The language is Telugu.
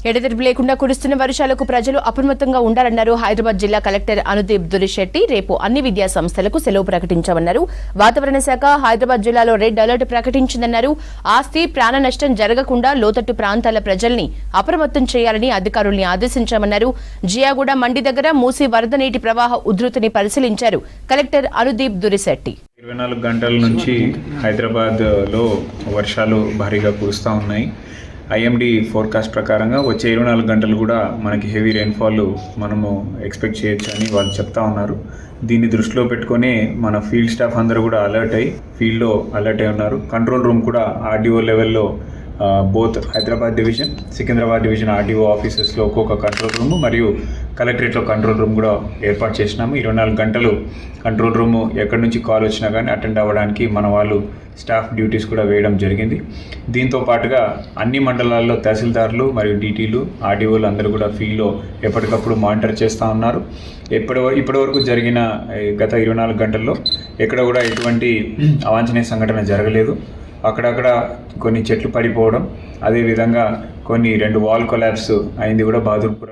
ఎడతెరిపి లేకుండా కురుస్తున్న వర్షాలకు ప్రజలు అప్రమత్తంగా ఉండాలన్నారు హైదరాబాద్ జిల్లా కలెక్టర్ అనుదీప్ దురిశెట్టి. రేపు అన్ని విద్యా సంస్థలకు సెలవు ప్రకటించామన్నారు. వాతావరణ శాఖ హైదరాబాద్ జిల్లాలో రెడ్ అలర్ట్ ప్రకటించిందన్నారు. ఆస్తి ప్రాణ నష్టం జరగకుండా లోతట్టు ప్రాంతాల ప్రజల్ని అప్రమత్తం చేయాలని అధికారుల్ని ఆదేశించామన్నారు. జియాగూడ మండి దగ్గర మూసి వరద నీటి ప్రవాహ ఉధృతిని పరిశీలించారు కలెక్టర్ అనుదీప్ దురిశెట్టి. 24 గంటల నుంచి హైదరాబాద్లో వర్షాలు భారీగా కురుస్తూ ఉన్నాయి. ఐఎండీ ఫోర్కాస్ట్ ప్రకారంగా వచ్చే 24 గంటలు కూడా మనకి హెవీ రెయిన్ఫాల్ మనము ఎక్స్పెక్ట్ చేయొచ్చు అని వాళ్ళు చెప్తా ఉన్నారు. దీన్ని దృష్టిలో పెట్టుకొని మన ఫీల్డ్ స్టాఫ్ అందరూ కూడా అలర్ట్ అయ్యి ఫీల్డ్లో అలర్ట్ అయి ఉన్నారు. కంట్రోల్ రూమ్ కూడా ఆర్డీఓ లెవెల్లో both Hyderabad division, Secunderabad division RDO ఆఫీసెస్లో ఒక్కొక్క కంట్రోల్ రూమ్ మరియు కలెక్టరేట్లో కంట్రోల్ రూమ్ కూడా ఏర్పాటు చేసినాము. 24 గంటలు కంట్రోల్ రూమ్ ఎక్కడి నుంచి కాల్ వచ్చినా కానీ అటెండ్ అవ్వడానికి మన వాళ్ళు స్టాఫ్ డ్యూటీస్ కూడా వేయడం జరిగింది. దీంతో పాటుగా అన్ని మండలాల్లో తహసీల్దార్లు మరియు డీటీలు, ఆర్డీఓలు అందరూ కూడా ఫీల్డ్లో ఎప్పటికప్పుడు మానిటర్ చేస్తూ ఉన్నారు. ఇప్పటివరకు జరిగిన గత 24 గంటల్లో ఎక్కడ కూడా ఎటువంటి అవాంఛనీయ సంఘటన జరగలేదు. అక్కడక్కడ కొన్ని చెట్లు పడిపోవడం, అదేవిధంగా కొన్ని 2 వాల్ కొలాప్స్ అయింది కూడా బహదూర్పుర.